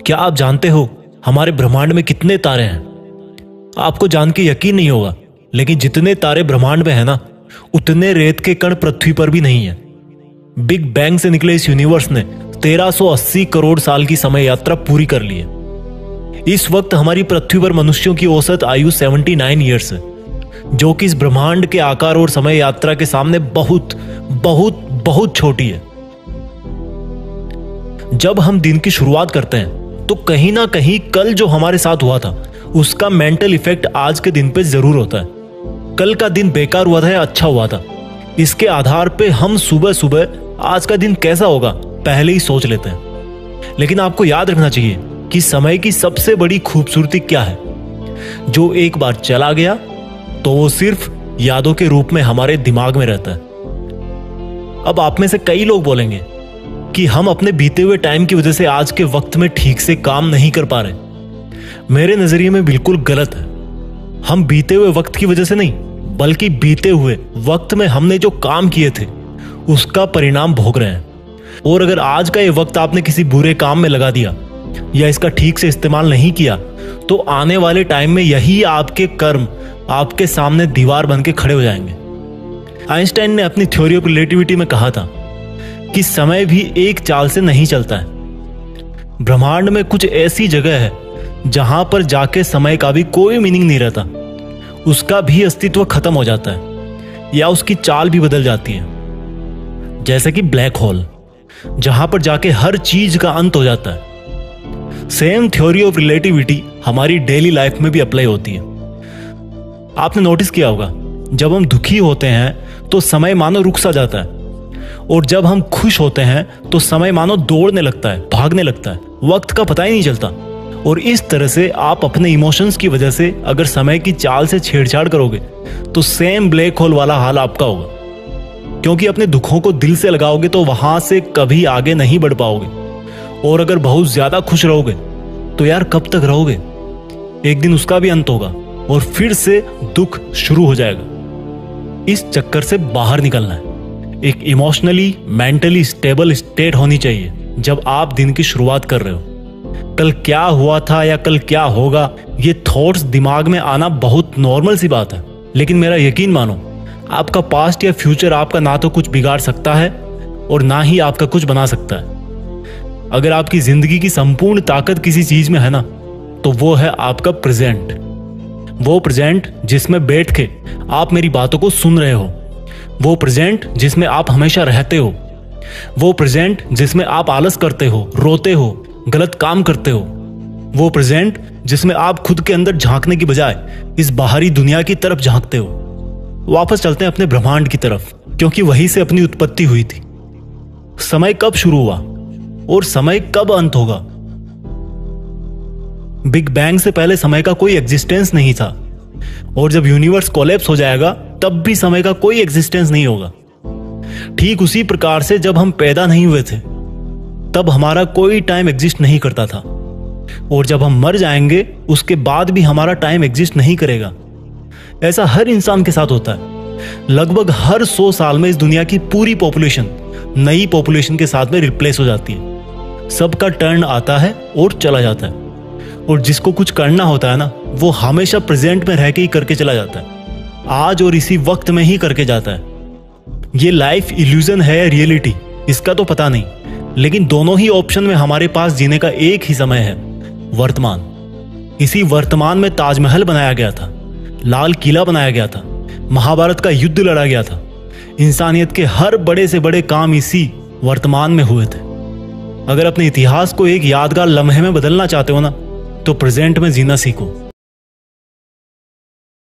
क्या आप जानते हो हमारे ब्रह्मांड में कितने तारे हैं? आपको जान के यकीन नहीं होगा, लेकिन जितने तारे ब्रह्मांड में है ना, उतने रेत के कण पृथ्वी पर भी नहीं है। बिग बैंग से निकले इस यूनिवर्स ने 1380 करोड़ साल की समय यात्रा पूरी कर ली है। इस वक्त हमारी पृथ्वी पर मनुष्यों की औसत आयु 79 ईयर्स है, जो कि इस ब्रह्मांड के आकार और समय यात्रा के सामने बहुत बहुत बहुत छोटी है। जब हम दिन की शुरुआत करते हैं तो कहीं ना कहीं कल जो हमारे साथ हुआ था उसका मेंटल इफेक्ट आज के दिन पे जरूर होता है। कल का दिन बेकार हुआ था या अच्छा हुआ था, इसके आधार पे हम सुबह सुबह आज का दिन कैसा होगा पहले ही सोच लेते हैं। लेकिन आपको याद रखना चाहिए कि समय की सबसे बड़ी खूबसूरती क्या है। जो एक बार चला गया तो वो सिर्फ यादों के रूप में हमारे दिमाग में रहता है। अब आप में से कई लोग बोलेंगे कि हम अपने बीते हुए टाइम की वजह से आज के वक्त में ठीक से काम नहीं कर पा रहे। मेरे नजरिए में बिल्कुल गलत है। हम बीते हुए वक्त की वजह से नहीं, बल्कि बीते हुए वक्त में हमने जो काम किए थे उसका परिणाम भोग रहे हैं। और अगर आज का ये वक्त आपने किसी बुरे काम में लगा दिया या इसका ठीक से इस्तेमाल नहीं किया तो आने वाले टाइम में यही आपके कर्म आपके सामने दीवार बन के खड़े हो जाएंगे। आइंस्टाइन ने अपनी थ्योरी ऑफ रिलेटिविटी में कहा था कि समय भी एक चाल से नहीं चलता है। ब्रह्मांड में कुछ ऐसी जगह है जहां पर जाके समय का भी कोई मीनिंग नहीं रहता, उसका भी अस्तित्व खत्म हो जाता है या उसकी चाल भी बदल जाती है। जैसे कि ब्लैक होल, जहां पर जाके हर चीज का अंत हो जाता है। सेम थ्योरी ऑफ रिलेटिविटी हमारी डेली लाइफ में भी अप्लाई होती है। आपने नोटिस किया होगा, जब हम दुखी होते हैं तो समय मानो रुक सा जाता है, और जब हम खुश होते हैं तो समय मानो दौड़ने लगता है, भागने लगता है, वक्त का पता ही नहीं चलता। और इस तरह से आप अपने इमोशंस की वजह से अगर समय की चाल से छेड़छाड़ करोगे तो सेम ब्लैक होल वाला हाल आपका होगा। क्योंकि अपने दुखों को दिल से लगाओगे तो वहां से कभी आगे नहीं बढ़ पाओगे। और अगर बहुत ज्यादा खुश रहोगे तो यार कब तक रहोगे? एक दिन उसका भी अंत होगा और फिर से दुख शुरू हो जाएगा। इस चक्कर से बाहर निकलना है। एक इमोशनली मेंटली स्टेबल स्टेट होनी चाहिए जब आप दिन की शुरुआत कर रहे हो। कल क्या हुआ था या कल क्या होगा, ये थॉट्स दिमाग में आना बहुत नॉर्मल सी बात है। लेकिन मेरा यकीन मानो, आपका पास्ट या फ्यूचर आपका ना तो कुछ बिगाड़ सकता है और ना ही आपका कुछ बना सकता है। अगर आपकी जिंदगी की संपूर्ण ताकत किसी चीज में है ना, तो वो है आपका प्रेजेंट। वो प्रेजेंट जिसमें बैठ के आप मेरी बातों को सुन रहे हो, वो प्रेजेंट जिसमें आप हमेशा रहते हो, वो प्रेजेंट जिसमें आप आलस करते हो, रोते हो, गलत काम करते हो, वो प्रेजेंट जिसमें आप खुद के अंदर झांकने की बजाय इस बाहरी दुनिया की तरफ झांकते हो। वापस चलते हैं अपने ब्रह्मांड की तरफ, क्योंकि वहीं से अपनी उत्पत्ति हुई थी। समय कब शुरू हुआ और समय कब अंत होगा? बिग बैंग से पहले समय का कोई एग्जिस्टेंस नहीं था, और जब यूनिवर्स कोलैप्स हो जाएगा तब भी समय का कोई एग्जिस्टेंस नहीं होगा। ठीक उसी प्रकार से जब हम पैदा नहीं हुए थे तब हमारा कोई टाइम एग्जिस्ट नहीं करता था, और जब हम मर जाएंगे उसके बाद भी हमारा टाइम एग्जिस्ट नहीं करेगा। ऐसा हर इंसान के साथ होता है। लगभग हर 100 साल में इस दुनिया की पूरी पॉपुलेशन नई पॉपुलेशन के साथ में रिप्लेस हो जाती है। सबका टर्न आता है और चला जाता है, और जिसको कुछ करना होता है ना, वो हमेशा प्रेजेंट में रह के ही करके चला जाता है, आज और इसी वक्त में ही करके जाता है। ये लाइफ इल्यूजन है या रियलिटी, इसका तो पता नहीं, लेकिन दोनों ही ऑप्शन में हमारे पास जीने का एक ही समय है, वर्तमान। इसी वर्तमान में ताजमहल बनाया गया था, लाल किला बनाया गया था, महाभारत का युद्ध लड़ा गया था। इंसानियत के हर बड़े से बड़े काम इसी वर्तमान में हुए थे। अगर अपने इतिहास को एक यादगार लम्हे में बदलना चाहते हो ना, तो प्रेजेंट में जीना सीखो।